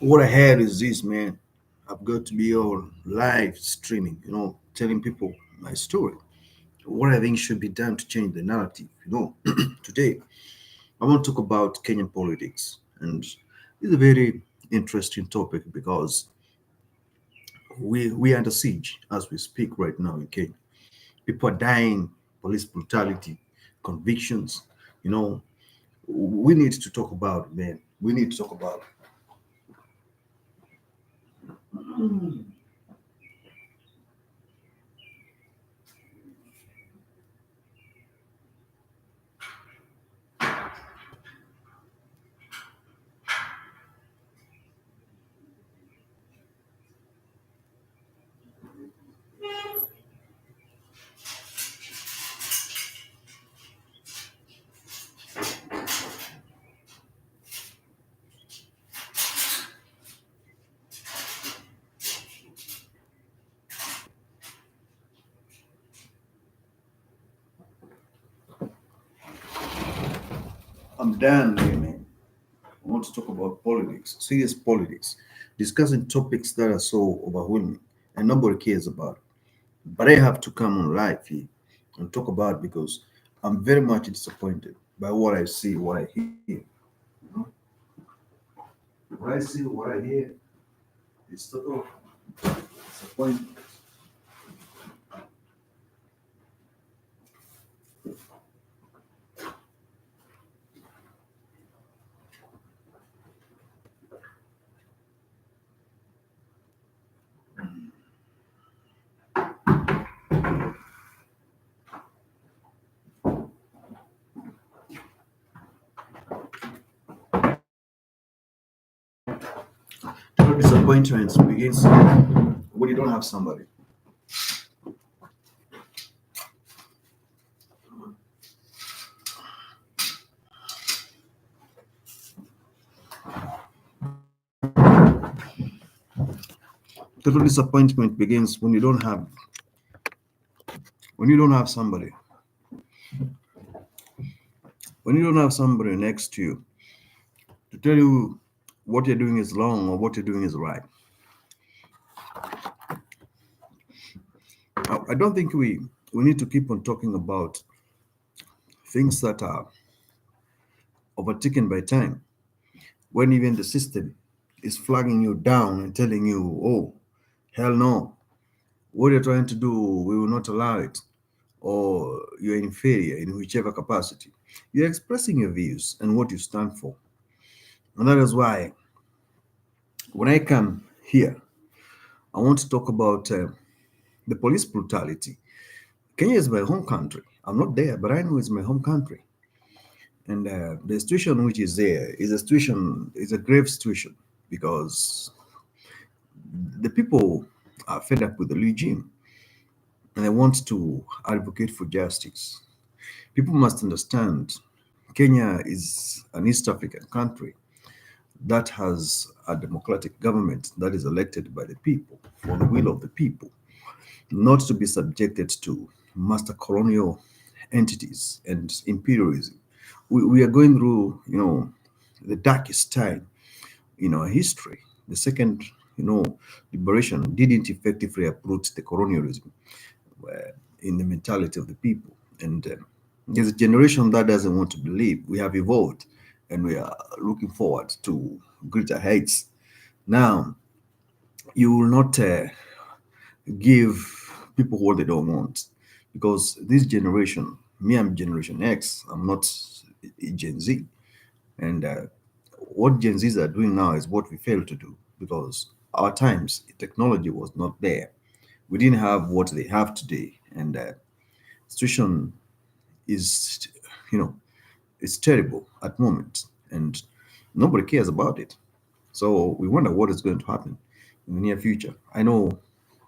What I had is this, man. I've got to be on live streaming, telling people my story. What I think should be done to change the narrative. Today I want to talk about Kenyan politics, and it's a very interesting topic because we are under siege as we speak right now in Kenya. People are dying, police brutality, convictions. You know, we need to talk about it, man. We need to talk about I'm done here, man. I want to talk about politics, serious politics, discussing topics that are so overwhelming and nobody cares about. But I have to come on live here and talk about it because I'm very much disappointed by what I see, what I hear. You know? What I see, what I hear is total disappointment. 'Disappointment begins when you don't have somebody. Total disappointment begins when you don't have somebody. When you don't have somebody next to you to tell you what you're doing is wrong or what you're doing is right. I don't think we need to keep on talking about things that are overtaken by time when even the system is flagging you down and telling you, oh, hell no, what you're trying to do, we will not allow it, or you're inferior in whichever capacity. You're expressing your views and what you stand for. And that is why when I come here, I want to talk about the police brutality. Kenya is my home country. I'm not there, but I know it's my home country. And the situation which is there is a grave situation because the people are fed up with the regime and they want to advocate for justice. People must understand Kenya is an East African country that has a democratic government that is elected by the people for the will of the people, not to be subjected to master colonial entities and imperialism. We are going through, the darkest time in our history. The second, liberation didn't effectively uproot the colonialism in the mentality of the people. And there's a generation that doesn't want to believe. We have evolved and we are looking forward to greater heights. Now, you will not give people what they don't want because this generation, me, I'm Generation X, I'm not Gen Z. And what Gen Zs are doing now is what we failed to do because our times, technology was not there. We didn't have what they have today. And situation is, you know, it's terrible at moment, and nobody cares about it. So we wonder what is going to happen in the near future. I know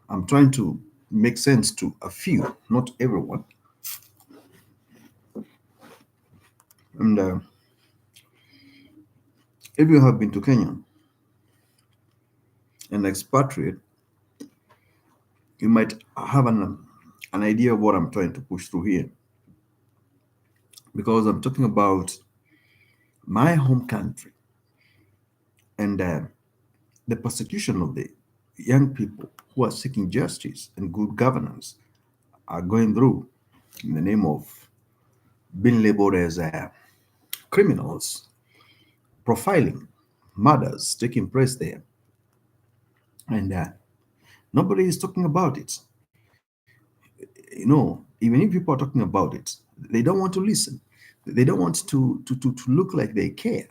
I'm trying to make sense to a few, not everyone. And if you have been to Kenya and expatriate, you might have an idea of what I'm trying to push through here because I'm talking about my home country. And the persecution of the young people who are seeking justice and good governance are going through in the name of being labeled as criminals, profiling, murders taking place there, and nobody is talking about it. Even if people are talking about it, they don't want to listen. They don't want to look like they care.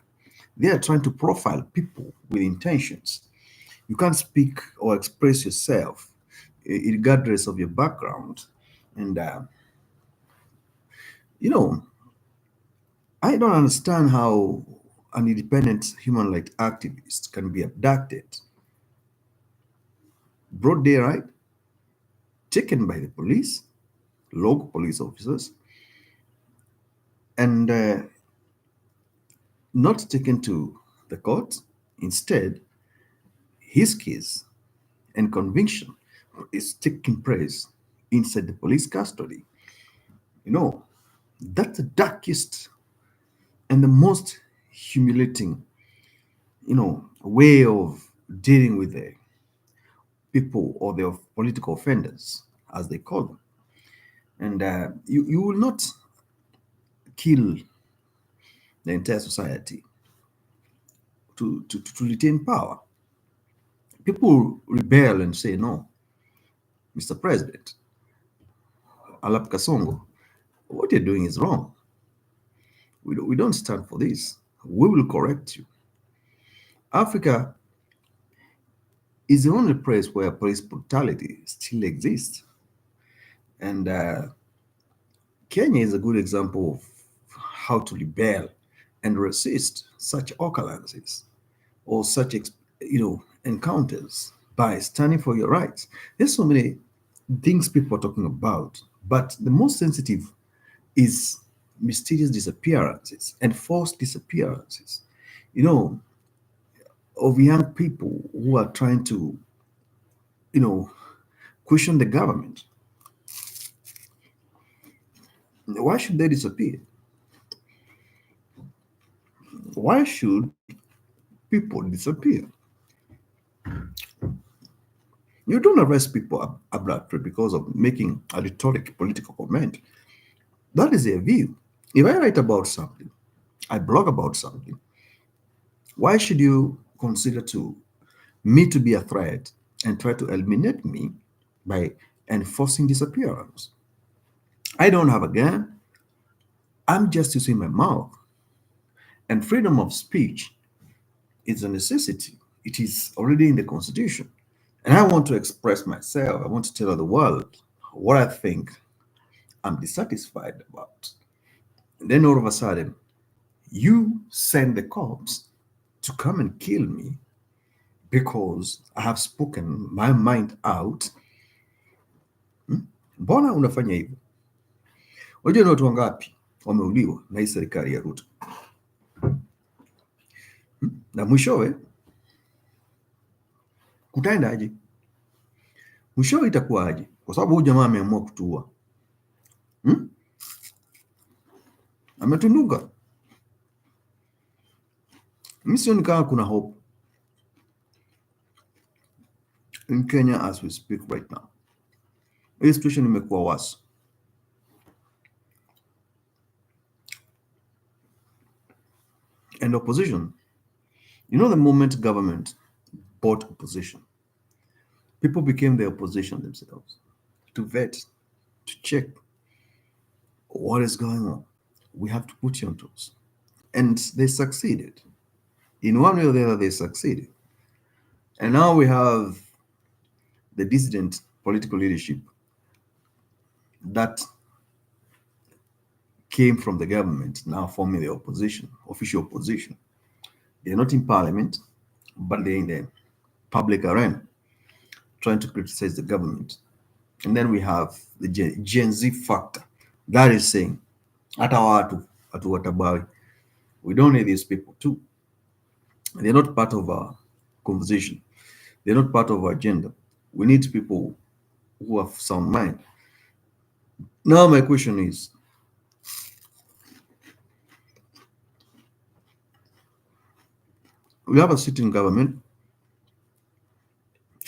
They are trying to profile people with intentions. You can't speak or express yourself regardless of your background. And, you know, I don't understand how an independent human rights activist can be abducted, broad daylight, taken by the police, local police officers, and not taken to the court. Instead, his case and conviction is taking place inside the police custody. You know, that's the darkest and the most humiliating, way of dealing with the people or the political offenders, as they call them. And you will not kill the entire society to retain power. People rebel and say, no, Mr. President, Alap Kasongo, what you're doing is wrong. We don't stand for this. We will correct you. Africa is the only place where police brutality still exists. And Kenya is a good example of how to rebel and resist such occurrences or such encounters by standing for your rights. There's so many things people are talking about, but the most sensitive is mysterious disappearances and forced disappearances. You know, of young people who are trying to, you know, question the government. Why should they disappear? Why should people disappear? You don't arrest people abruptly because of making a rhetoric political comment. That is their view. If I write about something, I blog about something, why should you consider to me to be a threat and try to eliminate me by enforcing disappearance? I don't have a gun. I'm just using my mouth. And freedom of speech is a necessity. It is already in the Constitution. And I want to express myself. I want to tell the world what I think I'm dissatisfied about. And then all of a sudden, you send the cops to come and kill me because I have spoken my mind out. Mbona unafanya hivyo? Unajua ni watu wangapi wameuliwa na hii serikali ya Ruto? Na mwishowe kutaendaje? Mwishowe itakuwaje? Kwa sababu huyu jamaa ameamua kutua, ametunduka. Mimi sioni kama kuna hope in Kenya as we speak right now. Hii situation imekuwa worse. And opposition, the moment government bought opposition, people became the opposition themselves to vet, to check what is going on. We have to put you on toes. And they succeeded. In one way or the other, they succeeded. And now we have the dissident political leadership that came from the government now forming the opposition, official opposition. They're not in parliament, but they're in the public arena trying to criticize the government. And then we have the Gen Z factor. That is saying, hata watu watabawi. We don't need these people too. They're not part of our conversation. They're not part of our agenda. We need people who have sound mind. Now my question is, we have a sitting government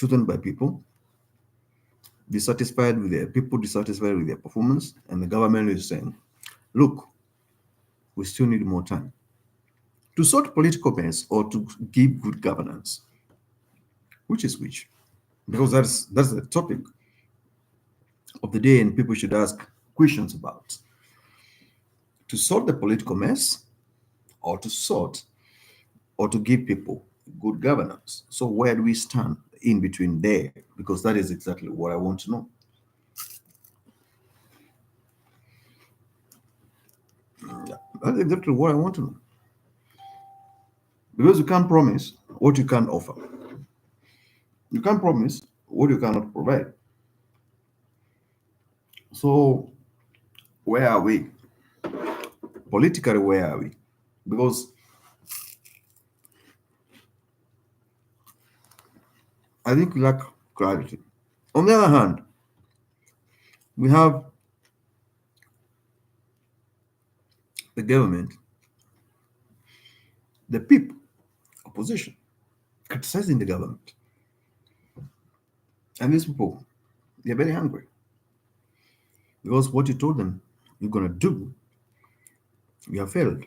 chosen by people, dissatisfied with their people, dissatisfied with their performance, and the government is saying, look, we still need more time to sort political mess or to give good governance. Which is which? Because that's the topic of the day, and people should ask questions about to sort the political mess or to sort or to give people good governance. So where do we stand in between there? Because that is exactly what I want to know. That's exactly what I want to know. Because you can't promise what you can't offer. You can't promise what you cannot provide. So where are we? Politically, where are we? Because I think we lack clarity. On the other hand, we have the government, the people, opposition, criticizing the government. And these people, they're very hungry because what you told them you're going to do, you have failed.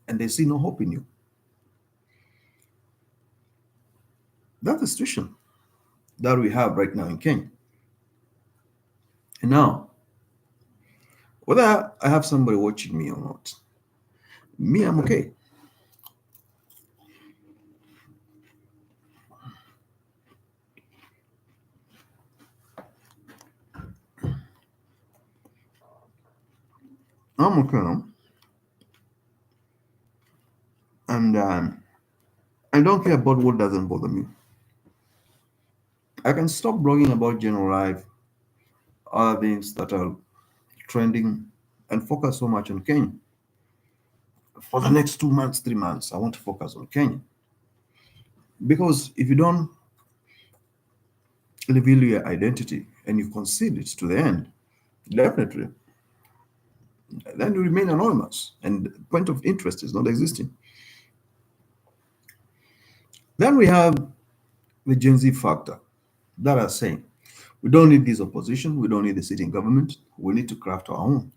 And they see no hope in you. That's the situation that we have right now in Kenya. And now, whether I have somebody watching me or not, me, I'm okay. I'm okay now. And I don't care about what doesn't bother me. I can stop blogging about general life, other things that are trending, and focus so much on Kenya. For the next 2 months, 3 months, I want to focus on Kenya. Because if you don't reveal your identity and you conceal it to the end, definitely, then you remain anonymous and the point of interest is not existing. Then we have the Gen Z factor that are saying we don't need this opposition, we don't need the sitting government, we need to craft our own.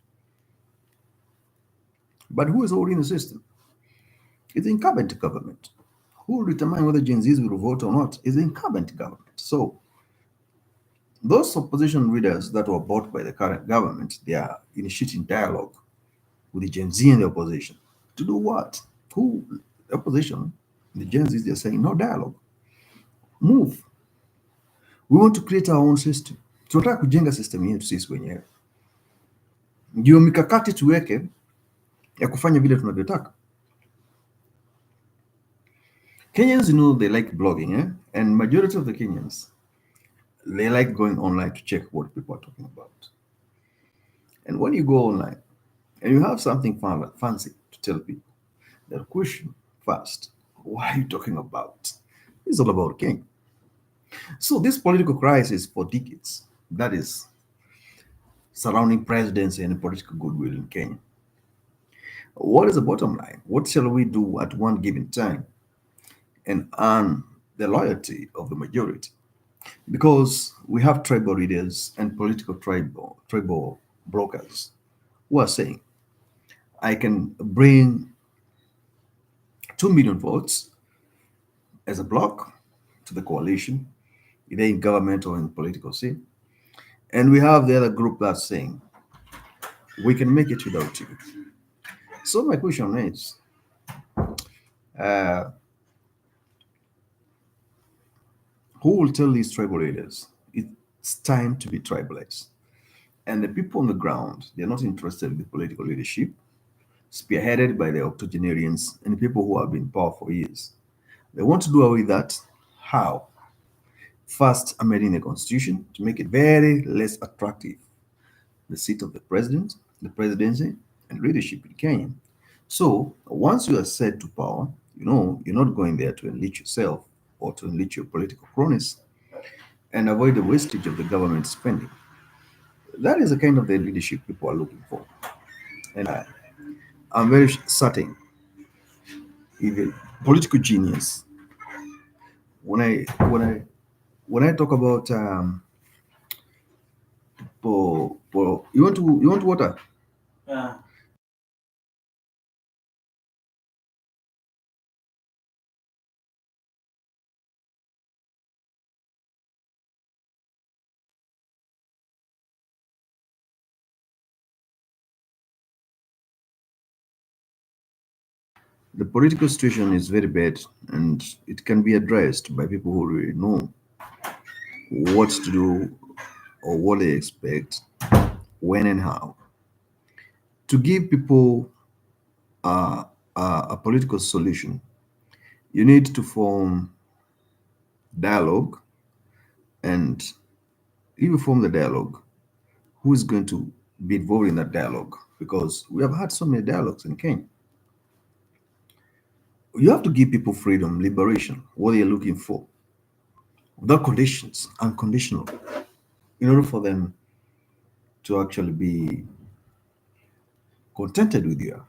But who is holding the system? It's the incumbent government. Who will determine whether Gen Zs will vote or not is the incumbent government. So those opposition leaders that were bought by the current government, they are initiating dialogue with the Gen Z and the opposition. To do what? Who? The opposition, the Gen Zs, they're saying no dialogue. Move. We want to create our own system. Tunataka kujenga system yetu sisi wenyewe. Ndio mikakati tuweke ya kufanya vile tunavyotaka. Kenyans know they like blogging, and majority of the Kenyans, they like going online to check what people are talking about. And when you go online and you have something fancy to tell people, they'll question first, what are you talking about? It's all about Kenya. So this political crisis for decades, that is surrounding presidency and political goodwill in Kenya. What is the bottom line? What shall we do at one given time and earn the loyalty of the majority? Because we have tribal leaders and political tribal brokers who are saying, I can bring 2 million votes as a bloc to the coalition, either in government or in political scene. And we have the other group that's saying, we can make it without you. So my question is, uh, who will tell these tribal leaders it's time to be tribalized? And the people on the ground, they're not interested in the political leadership, spearheaded by the octogenarians and people who have been in power for years. They want to do away with that. How? First, amending the constitution to make it very less attractive, the seat of the president, the presidency, and leadership in Kenya. So once you are set to power, you know you're not going there to enrich yourself or to enrich your political cronies and avoid the wastage of the government spending. That is the kind of the leadership people are looking for. And I'm very certain if a political genius when I when I when I talk about you want water. Yeah. The political situation is very bad, and it can be addressed by people who really know what to do or what they expect, when and how. To give people a political solution, you need to form dialogue, and if you form the dialogue, who is going to be involved in that dialogue? Because we have had so many dialogues in Kenya. You have to give people freedom, liberation, what they're looking for, without conditions, unconditional, in order for them to actually be contented with your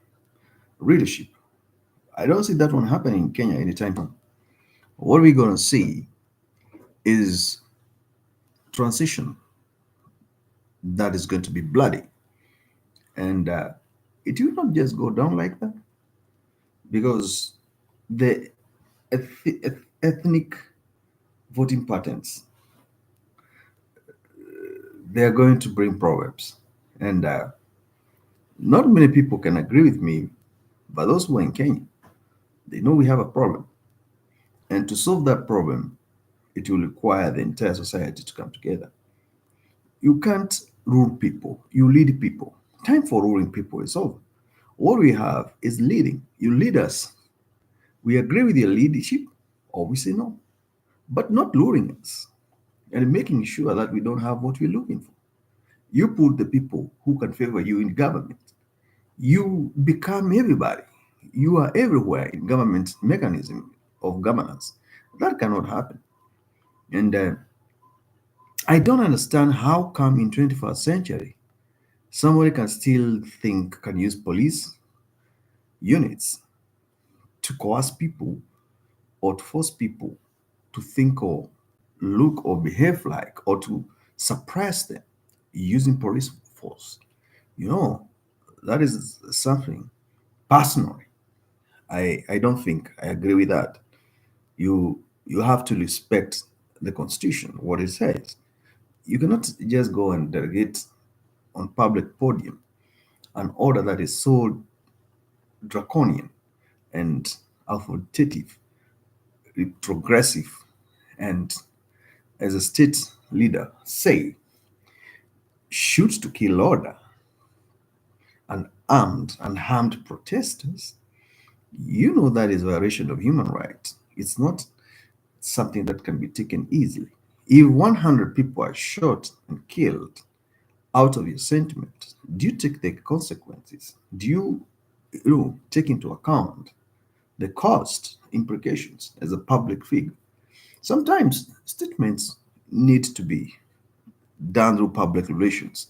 leadership. I don't see that one happening in Kenya anytime soon. What we're going to see is transition that is going to be bloody, and it will not just go down like that, because the ethnic voting patterns, they are going to bring problems, and not many people can agree with me, but those who are in Kenya, they know we have a problem, and to solve that problem, it will require the entire society to come together. You can't rule people, you lead people. Time for ruling people is over. What we have is leading. You lead us. We agree with your leadership, or we say no, but not luring us and making sure that we don't have what we're looking for. You put the people who can favor you in government. You become everybody. You are everywhere in government mechanism of governance. That cannot happen. And I don't understand how come in 21st century somebody can still think can use police units to coerce people or to force people to think or look or behave like or to suppress them using police force. You know, that is something personally. I don't think I agree with that. You have to respect the constitution, what it says. You cannot just go and delegate on public podium an order that is so draconian and authoritative, progressive, and as a state leader say, shoots to kill order and armed and harmed protesters. You know that is violation of human rights. It's not something that can be taken easily. If 100 people are shot and killed out of your sentiment, do you take the consequences? Do you take into account the cost implications as a public figure? Sometimes statements need to be done through public relations,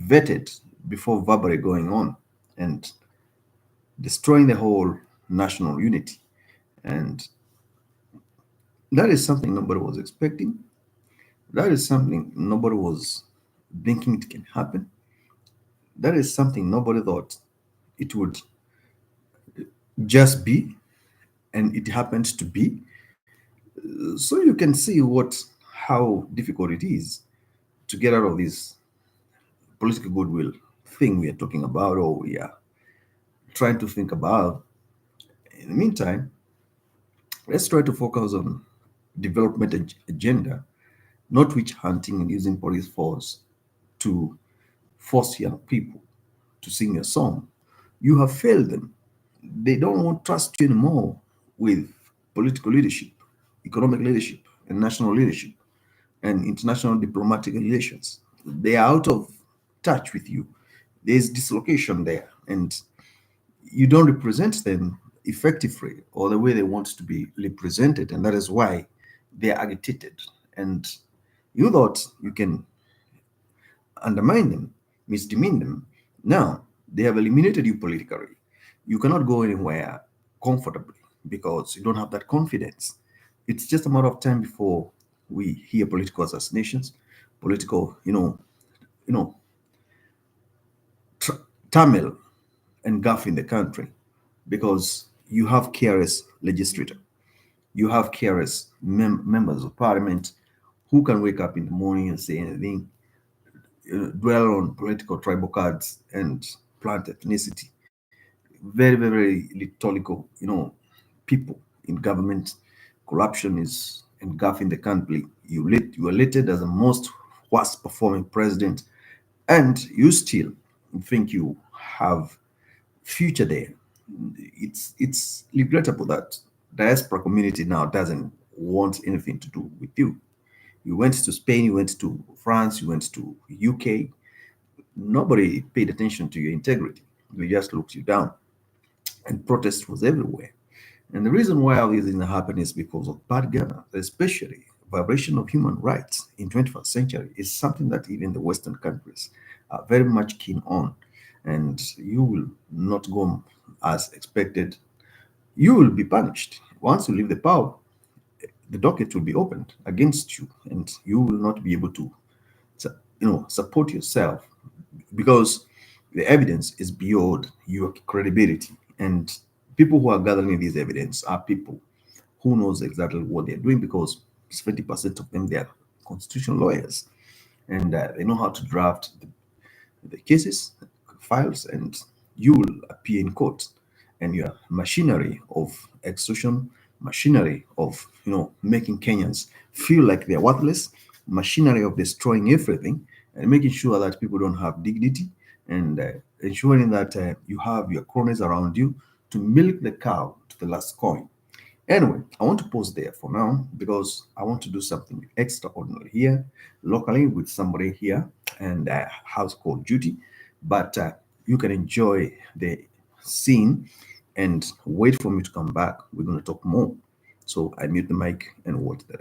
vetted before verbally going on and destroying the whole national unity. And that is something nobody was expecting. That is something nobody was thinking it can happen. That is something nobody thought it would just be, and it happened to be. So you can see how difficult it is to get out of this political goodwill thing we are talking about, or we are trying to think about. In the meantime, let's try to focus on development agenda, not witch hunting and using police force to force young people to sing a song. You have failed them. They don't want trust you anymore with political leadership, economic leadership, and national leadership, and international diplomatic relations. They are out of touch with you. There's dislocation there, and you don't represent them effectively or the way they want to be represented, and that is why they are agitated. And you thought you can undermine them, misdemean them. Now they have eliminated you politically. You cannot go anywhere comfortably because you don't have that confidence. It's just a matter of time before we hear political assassinations, political, you know, turmoil and guff in the country, because you have careless legislator, you have careless members of parliament who can wake up in the morning and say anything, dwell on political tribal cards and plant ethnicity. Very, very liturgical, people in government. Corruption is engulfing the country. You are elected as the most worst performing president, and you still think you have future there. It's regrettable that diaspora community now doesn't want anything to do with you. You went to Spain, you went to France, you went to UK. Nobody paid attention to your integrity. They just looked you down, and protest was everywhere. And the reason why all these things happen is because of bad governance, especially violation of human rights in 21st century is something that even the Western countries are very much keen on. And you will not go as expected. You will be punished. Once you leave the power, the docket will be opened against you, and you will not be able to, support yourself, because the evidence is beyond your credibility. And people who are gathering this evidence are people who knows exactly what they're doing, because 70% of them, they are constitutional lawyers, and they know how to draft the cases, files, and you will appear in court. And your machinery of extortion, machinery of making Kenyans feel like they're worthless, machinery of destroying everything and making sure that people don't have dignity, and ensuring that you have your cronies around you to milk the cow to the last coin. Anyway, I want to pause there for now because I want to do something extraordinary here locally with somebody here and house called Judy. But you can enjoy the scene and wait for me to come back. We're going to talk more. So I mute the mic and watch that.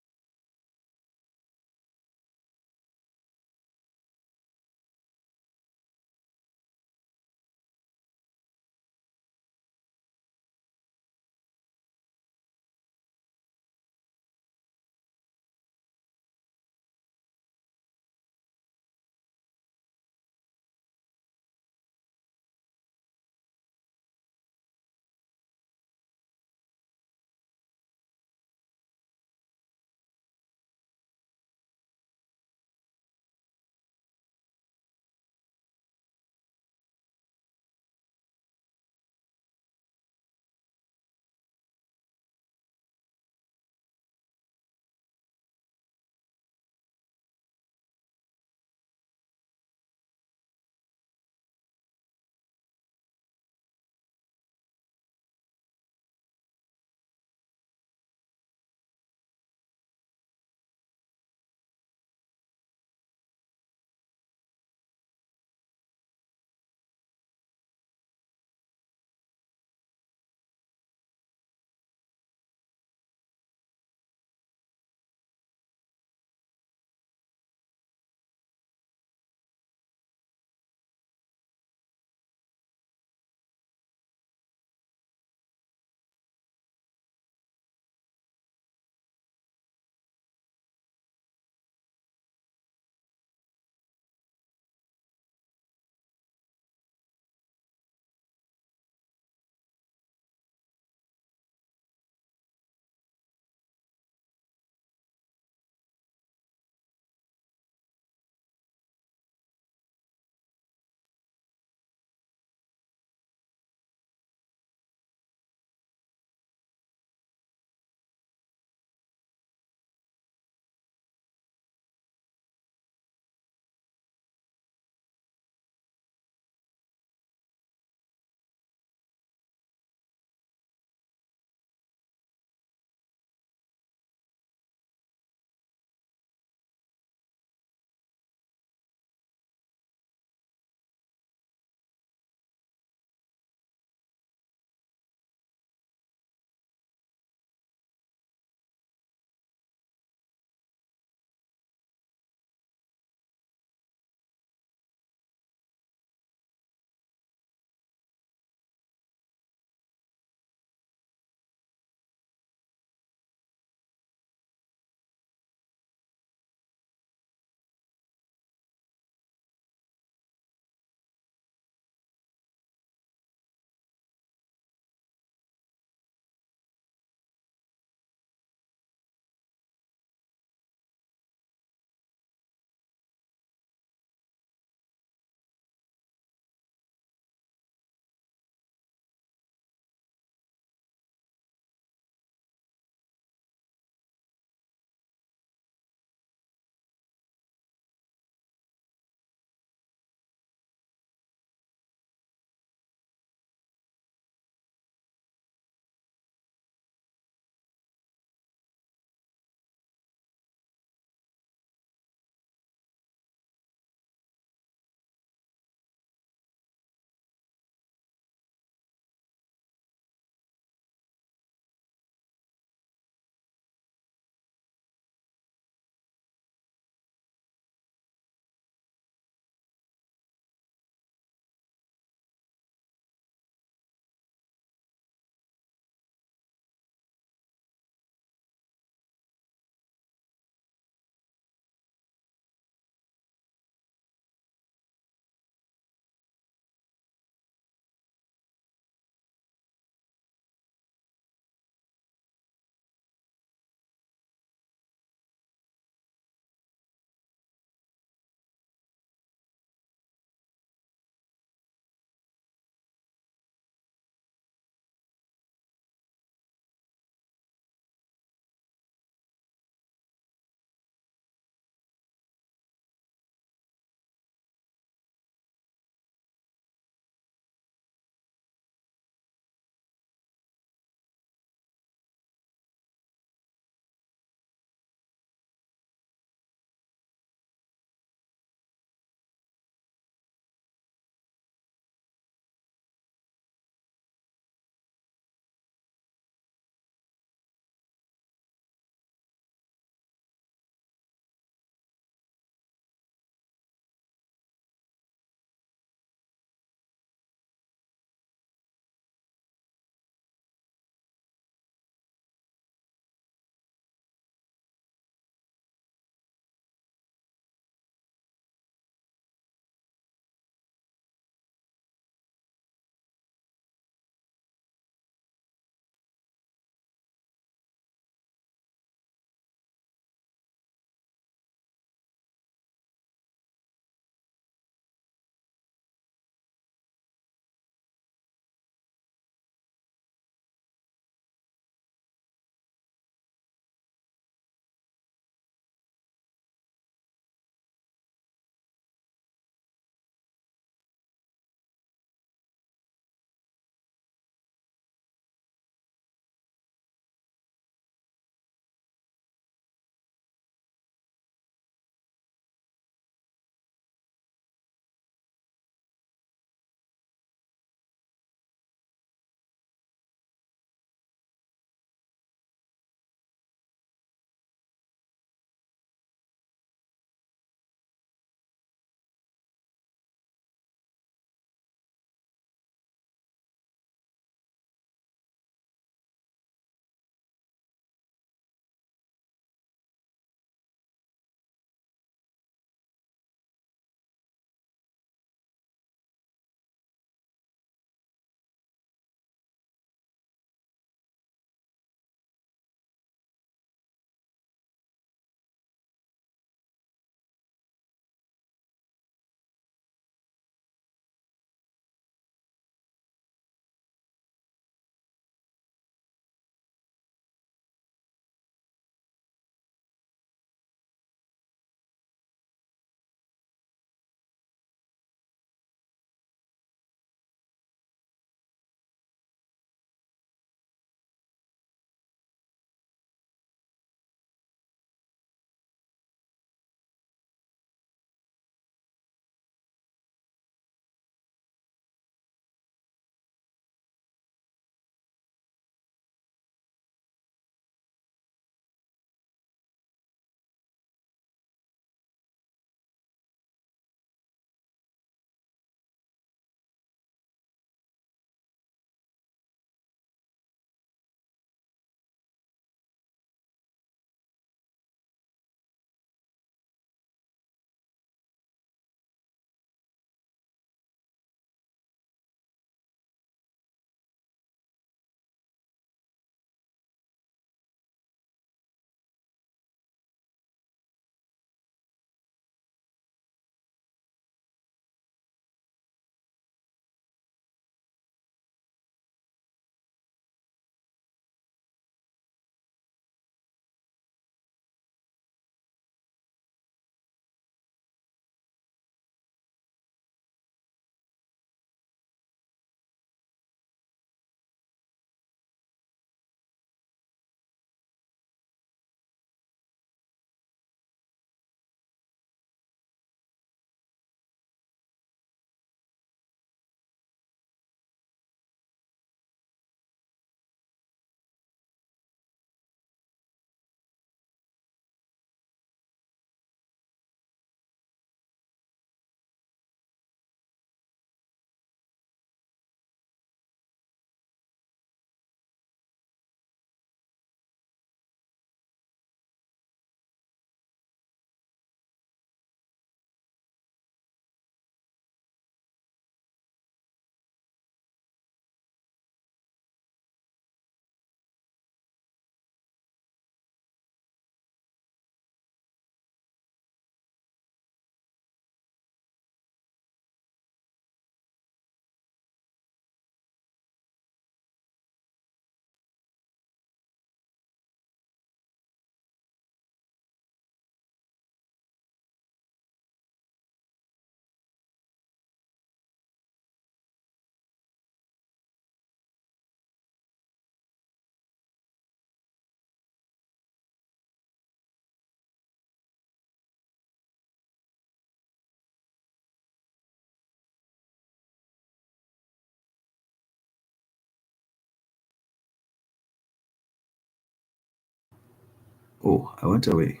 Oh, I went away.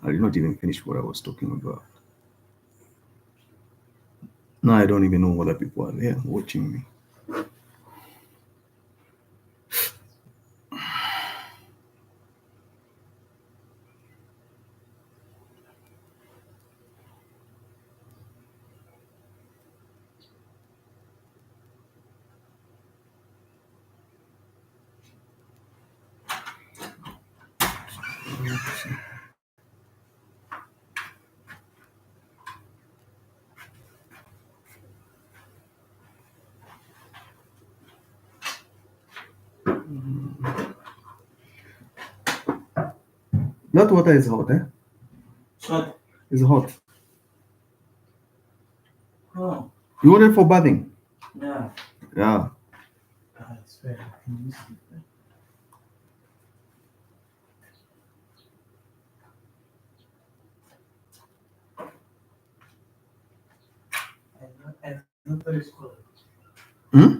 I did not even finish what I was talking about. Now I don't even know whether people are there watching me. That water is hot, eh? What? It's hot. Oh, You want it for bathing? yeah. Yeah. It's very easy. I thought it's cold. Hmm?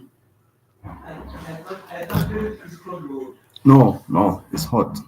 I thought it's cold. No, no, it's hot.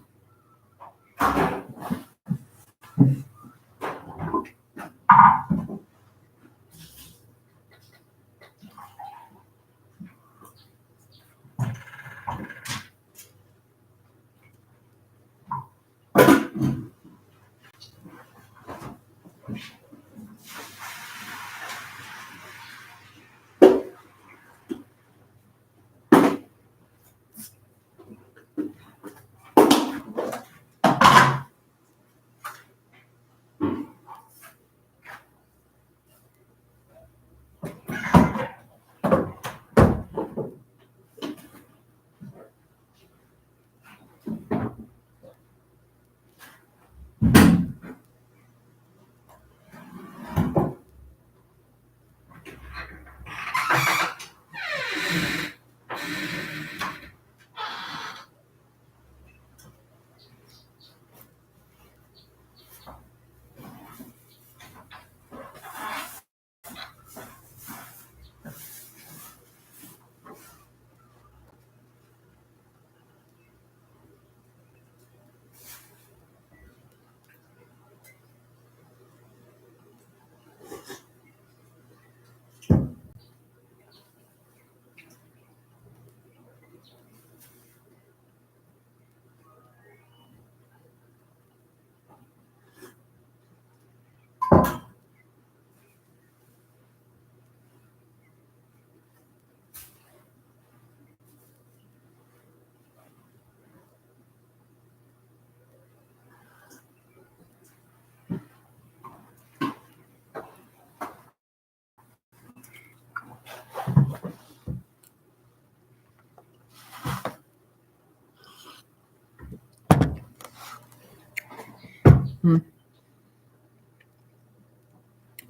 Hmm.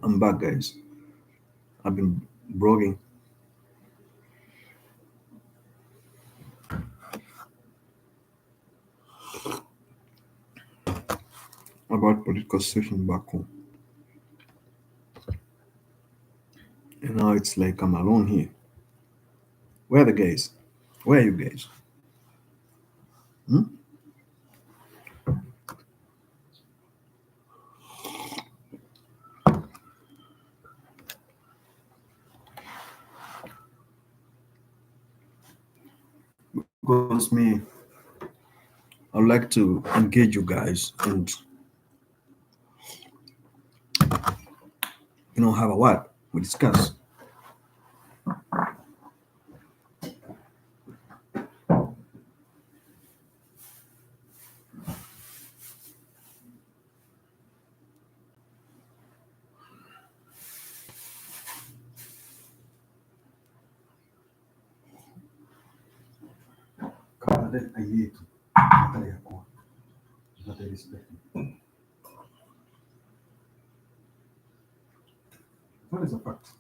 I'm back, guys. I've been blogging about political situation back home. And now it's like I'm alone here. Where are the guys? Where are you guys? Hmm? Because me, I'd like to engage you guys and have a what we discuss. What is a fact?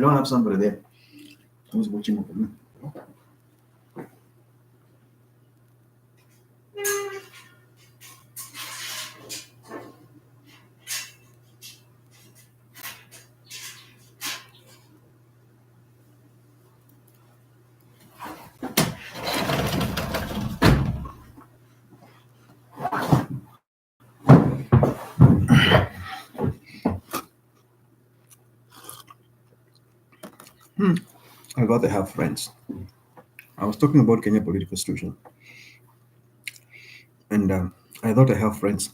don't have somebody there who's watching over me. I got to have friends. I was talking about Kenya political situation, and I thought I have friends